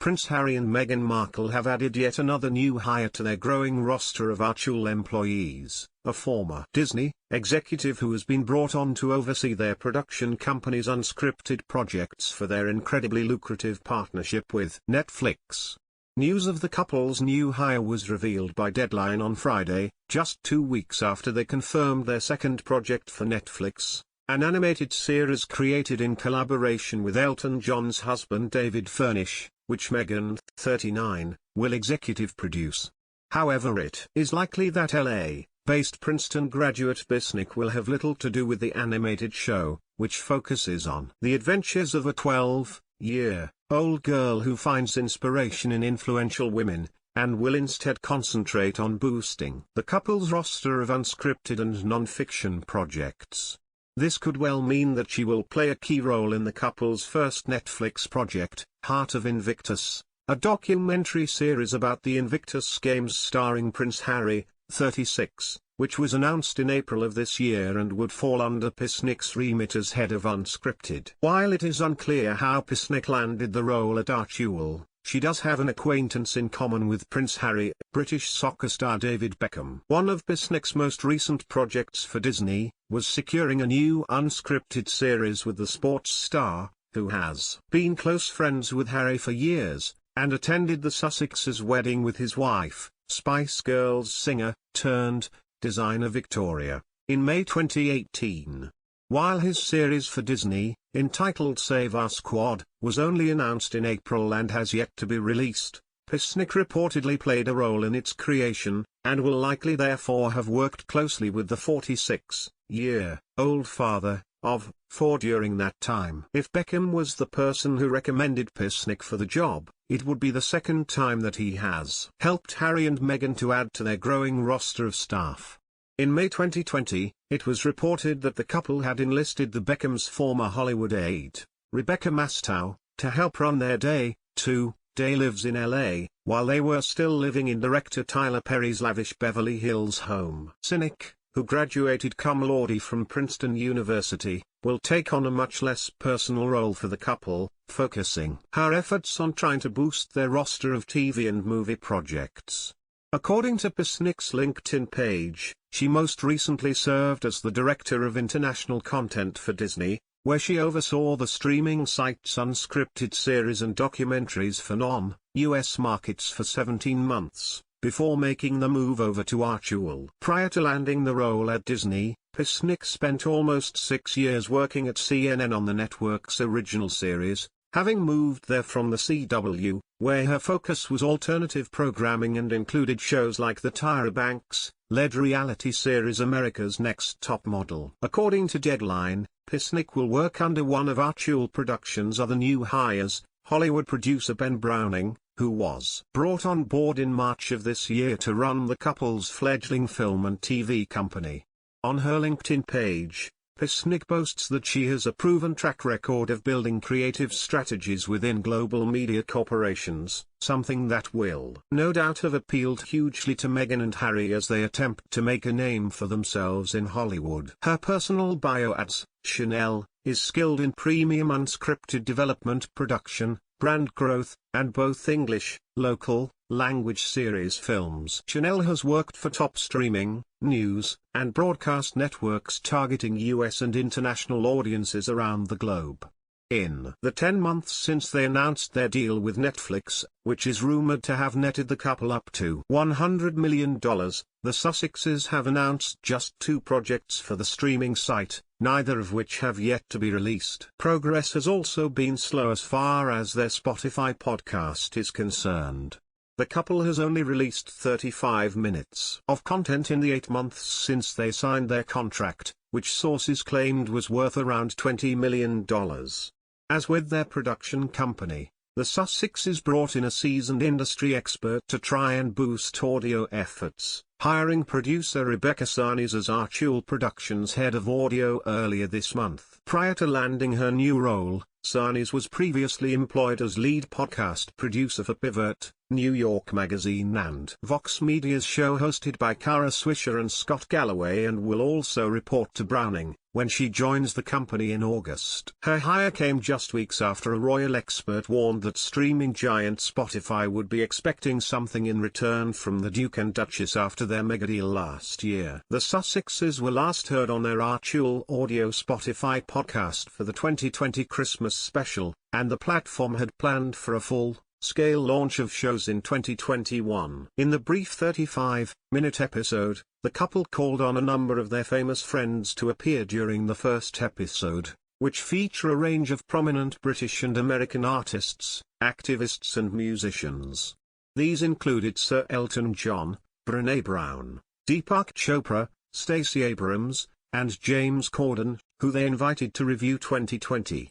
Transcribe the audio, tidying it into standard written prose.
Prince Harry and Meghan Markle have added yet another new hire to their growing roster of Archewel employees, a former Disney executive who has been brought on to oversee their production company's unscripted projects for their incredibly lucrative partnership with Netflix. News of the couple's new hire was revealed by Deadline on Friday, just 2 weeks after they confirmed their second project for Netflix, an animated series created in collaboration with Elton John's husband David Furnish, which Meghan, 39, will executive produce. However, it is likely that LA-based Princeton graduate Pisnik will have little to do with the animated show, which focuses on the adventures of a 12-year-old girl who finds inspiration in influential women, and will instead concentrate on boosting the couple's roster of unscripted and non-fiction projects. This could well mean that she will play a key role in the couple's first Netflix project, Heart of Invictus, a documentary series about the Invictus Games starring Prince Harry, 36, which was announced in April of this year and would fall under Pisnik's remit as head of unscripted. While it is unclear how Pisnik landed the role at Archewel, she does have an acquaintance in common with Prince Harry, British soccer star David Beckham. One of Pisnik's most recent projects for Disney was securing a new unscripted series with the sports star, who has been close friends with Harry for years, and attended the Sussexes' wedding with his wife, Spice Girls singer-turned-designer Victoria, in May 2018. While his series for Disney, entitled Save Our Squad, was only announced in April and has yet to be released, Pisnik reportedly played a role in its creation, and will likely therefore have worked closely with the 46-year-old father of 4 during that time. If Beckham was the person who recommended Pisnik for the job, it would be the second time that he has helped Harry and Meghan to add to their growing roster of staff. In May 2020, it was reported that the couple had enlisted the Beckhams' former Hollywood aide, Rebecca Mastow, to help run their day lives in LA, while they were still living in director Tyler Perry's lavish Beverly Hills home. Cynic, who graduated cum laude from Princeton University, will take on a much less personal role for the couple, focusing her efforts on trying to boost their roster of TV and movie projects. According to Pisnik's LinkedIn page, she most recently served as the director of international content for Disney, where she oversaw the streaming site's unscripted series and documentaries for non-US markets for 17 months, before making the move over to Archewel. Prior to landing the role at Disney, Pisnik spent almost 6 years working at CNN on the network's original series, having moved there from the CW, where her focus was alternative programming and included shows like the Tyra Banks-led reality series America's Next Top Model. According to Deadline, Pisnik will work under one of Archewel Productions' other new hires, Hollywood producer Ben Browning, who was brought on board in March of this year to run the couple's fledgling film and TV company. On her LinkedIn page, Pisnik boasts that she has a proven track record of building creative strategies within global media corporations, something that will no doubt have appealed hugely to Meghan and Harry as they attempt to make a name for themselves in Hollywood. Her personal bio adds, Chanel is skilled in premium unscripted development, production, brand growth, and both English, local, language series films. Chanel has worked for top streaming, news, and broadcast networks targeting US and international audiences around the globe. In the 10 months since they announced their deal with Netflix, which is rumored to have netted the couple up to $100 million, the Sussexes have announced just 2 projects for the streaming site, neither of which have yet to be released. Progress has also been slow as far as their Spotify podcast is concerned. The couple has only released 35 minutes of content in the 8 months since they signed their contract, which sources claimed was worth around $20 million. As with their production company, the Sussexes brought in a seasoned industry expert to try and boost audio efforts, hiring producer Rebecca Sarnes as Archewel Productions head of audio earlier this month. Prior to landing her new role, Sarnes was previously employed as lead podcast producer for Pivot, New York Magazine and Vox Media's show hosted by Kara Swisher and Scott Galloway, and will also report to Browning when she joins the company in August. Her hire came just weeks after a royal expert warned that streaming giant Spotify would be expecting something in return from the Duke and Duchess after their mega deal last year. The Sussexes were last heard on their Archewel audio Spotify podcast for the 2020 Christmas special, and the platform had planned for a full-scale launch of shows in 2021. In the brief 35-minute episode, the couple called on a number of their famous friends to appear during the first episode, which feature a range of prominent British and American artists, activists and musicians. These included Sir Elton John, Brené Brown, Deepak Chopra, Stacey Abrams, and James Corden, who they invited to review 2020.